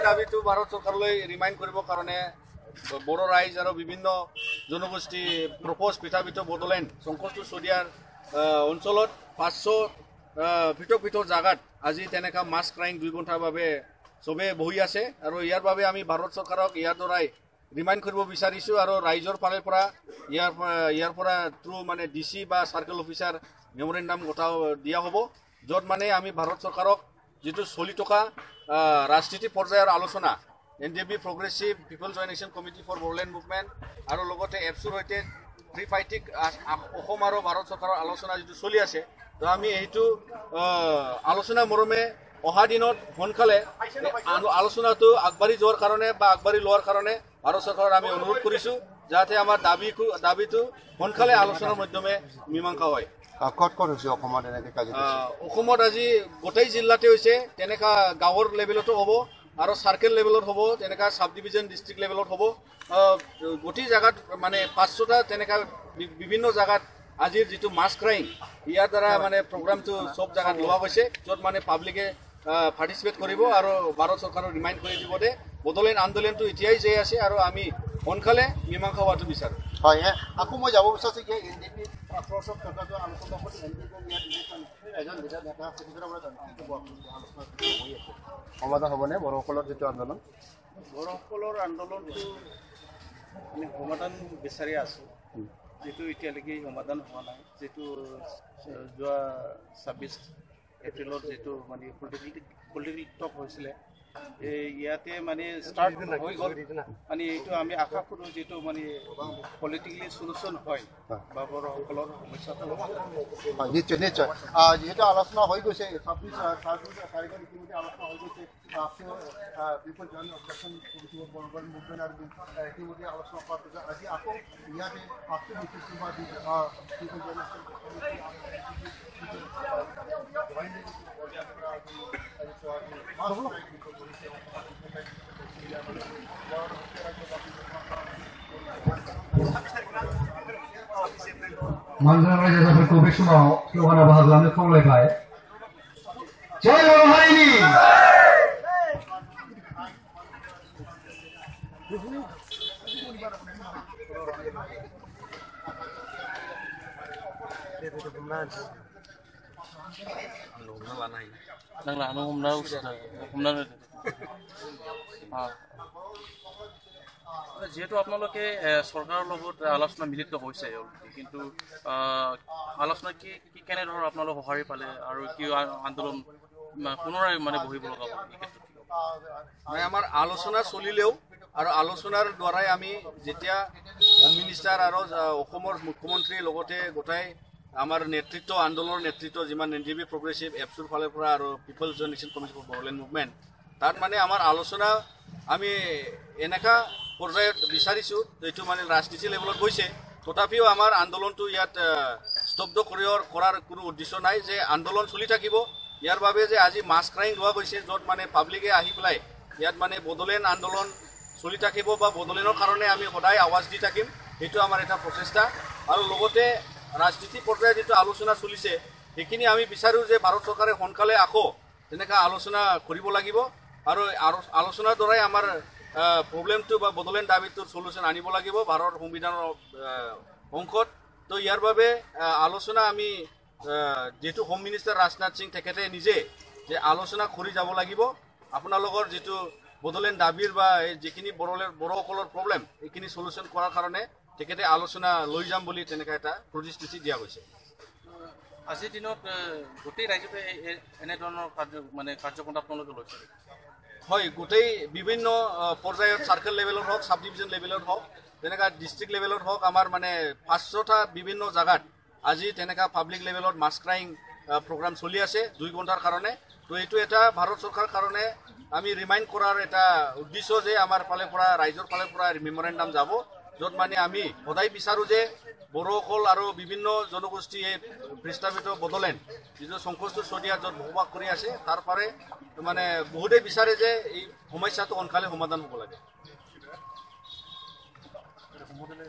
দাবিটো ভাৰত চৰকাৰলৈ ৰিমাইণ্ড কৰিবৰ কাৰণে বড়ো ৰাইজ আৰু বিভিন্ন জনগোষ্ঠী প্ৰপ'জ পিঠাবিটো বড়োলেণ্ড সংকোচটো চদিয়াৰ অঞ্চলত 500 পৃথক জাগাত আজি তেনেকা মাছ ক্ৰাইং 2 ঘণ্টাৰ বাবে সবে বহি আছে আৰু ইয়াৰ বাবে আমি ভাৰত চৰকাৰক ইয়াৰ দ্বাৰাই ৰিমাইণ্ড কৰিব বিচাৰিছো আৰু ৰাইজৰ ফালৰ পৰা ইয়াৰ পৰা থ্ৰু মানে ডিসি বা সাৰ্কেল অফিচাৰ মেমোৰেন্ডাম গটাও দিয়া হ'ব যত মানে আমি ভাৰত চৰকাৰক যেটো চলি থকা ৰাষ্ট্ৰীয় পৰ্যায়ৰ আলোচনা NDB Progressive People Joination Committee for Boroland Movement আৰু লগতে এপছুৰ হৈতে ত্ৰিপাইটিক অসম আৰু ভাৰত চৰকাৰৰ আলোচনা যেটো চলি আছে তো আমি এইটো আলোচনা মৰমে অহা দিনত সোনকালে আলোচনাটো আগবাঢ়ি যোৱাৰ কাৰণে বা আগবাঢ়ি লোৱাৰ কাৰণে ভাৰত চৰকাৰক আমি অনুৰোধ কৰিছো যাতে আমাৰ দাবিটো সোনকালে আলোচনাৰ মাধ্যমে মীমাংসা হয় কত হৈছে অসমত এনেকৈ কাজ অসমত আজি গোটেই জিলাতে হৈছে তেনেকা গাঁৱৰ লেভেলতো হ'ব আৰু সাৰ্কেল লেভেলত হ'ব তেনেকা সাব ডিভিজন ডিস্ট্ৰিক্ট লেভেলত হ'ব গোটেই জায়গাত মানে 500টা তেনেকা বিভিন্ন জায়গাত আজিৰ যেটো মাছ ক্ৰাইং ইয়াৰ দ্বাৰা মানে প্ৰগ্ৰামটো সব জায়গাত লোৱা হৈছে যত মানে পাব্লিকে পাৰ্টিসিপেট কৰিব আৰু ভাৰত চৰকাৰক ৰিমাইণ্ড কৰি দিব দে বড়োলেণ্ড আন্দোলনটো এতিয়াই যে আছে আৰু আমি সোনকালে মীমাংসা হোৱাটো বিচাৰো হয় আকৌ মই যাব বিচাৰিছো যে NDP প্ৰচেছ কথাটো আলোচনা কৰি NDP এজন লিডাৰ নেতা সুবিধাৰ পৰা সমাধান হ'বনে বড়োসকলৰ যেটো আন্দোলন বড়োসকলৰ আন্দোলনটো আমি সমাধান বিচাৰি আছো যেটো এতিয়ালৈকে সমাধান হোৱা নাই যেটো যোৱা 26 এপ্ৰিলত যেটো মানে পলিটিকেল টক হৈছিলে ইয়াতে মানে স্টাৰ্ট হৈ গ'ল মানে এইটো আমি আশা কৰো যেটো মানে পলিটিক্যালি সলিউশন হয় বা বড়োসকলৰ সমস্যাটো নিশ্চয় যেহেতু আলোচনা হৈ গৈছে 26 তাৰিখৰ ইতিমধ্যে আলোচনা হৈ গৈছে people joint objection committee for Bodoland movement আৰু ইতিমধ্যে আলোচনা কৰা হৈছে আজি আকৌ ইয়াতে আফটাৰ ডিসকাশন বা পিপল join Mantan raja-raja kubik semua, slogan bahasa Belanda kau lekai. Jai Boro hari ini. যেহেতু আপোনালোকে সরকারের লগত আলোচনা মিলিত হয়েছে কিন্তু আলোচনা কি কেনেধৰণৰ আপোনালোক সহাৰি পালে আৰু কি আন্দোলন পুনৰাই মানে বহিব লগা মানে আমাৰ আলোচনা চলিলেও আৰু আলোচনাৰ দ্বাৰাই আমি যেতিয়া হোম মিনিষ্টাৰ আৰু অসমৰ মুখ্যমন্ত্ৰীৰ লগতে গোটাই আমাৰ নেতৃত্ব আন্দোলনৰ নেতৃত্ব যিমান NDB Progressive এপছুৰ ফালৰ পৰা আৰু পিপল জয়েনেশ্যন কমিটি ফৰ বড়োলেণ্ড মুভমেন্ট তাত মানে আমাৰ আলোচনা আমি এনেকা পৰ্যায়ত বিচাৰিছো যেটো মানে ৰাষ্ট্ৰীয় লেভেলত গৈছে তথাপিও আমাৰ আন্দোলনটো ইয়াত স্তব্ধ কৰাৰ কোনো উদ্দেশ্য নাই যে আন্দোলন চলি থাকিব ইয়াৰ বাবে যে আজি মাছ ক্ৰাইং লোৱা গৈছে যত মানে পাব্লিকে আহি পেলাই ইয়াত মানে বড়োলেণ্ড আন্দোলন চলি থাকিব বা বড়োলেণ্ডৰ কাৰণে আমি সদায় আৱাজ দি থাকিম এইটো আমাৰ এটা প্ৰচেষ্টা আৰু লগতে ৰাজনীতি পৰ্যায়ত যেটো আলোচনা চলিছে সেইখিনি আমি বিচাৰো যে ভাৰত চৰকাৰে সোনকালে আকৌ তেনেকা আলোচনা কৰিব লাগিব আৰু আলোচনাৰ দ্বাৰাই আমাৰ প্ৰবলেমটো বা বড়োলেণ্ড দাবিটোৰ সলিউশন আনিব লাগিব ভাৰত সংবিধানৰ অংশত তো ইয়াৰ বাবে আলোচনা আমি যেটো হোম মিনিষ্টাৰ ৰাজনাথ সিং তেখেতে নিজে যে আলোচনা কৰি যাব লাগিব আপোনালোকৰ যেটো বড়োলেণ্ড দাবিৰ বা যিখিনি বড়োসকলৰ প্ৰবলেম এইখিনি সলিউশন কৰাৰ কাৰণে তেখেতে আলোচনা লৈ যাম বুলি তেনেকা এটা প্ৰতিশ্ৰুতি দিয়া হৈছে আজিৰ দিনত গোটেই ৰাজ্যতে এনে ধৰণৰ কাৰ্যকলাপ আপোনালোকে লৈছে হয় গোটেই বিভিন্ন পৰ্যায়ত সাৰ্কেল লেভেলত হওক সাব ডিভিজন লেভেলত হওক তেনেকা ডিস্ট্ৰিক্ট লেভেলত হওক আমাৰ মানে 500টা বিভিন্ন জায়গাত আজি তেনেকা পাব্লিক লেভেলত মাছ ক্ৰাইং প্ৰগ্ৰাম চলি আছে 2 ঘণ্টাৰ কাৰণে তো এইটো এটা ভাৰত চৰকাৰৰ কাৰণে আমি ৰিমাইণ্ড কৰাৰ এটা উদ্দেশ্য যে আমাৰ ফালে পৰা ৰাইজৰ ফালে পৰা মেমোৰেন্ডাম যাব যত মানে আমি সদায় বিচাৰো যে বড়োসকল আৰু বিভিন্ন জনগোষ্ঠী এই পৃষ্ঠাবিত বড়োলেণ্ড যিটো সংকোচটো চদিয়াত যত বসবাস কৰি আছে তাৰ পাৰে মানে বহুতে বিচাৰে যে এই সমস্যাটো সোনকালে সমাধান হ'ব লাগে মডেলে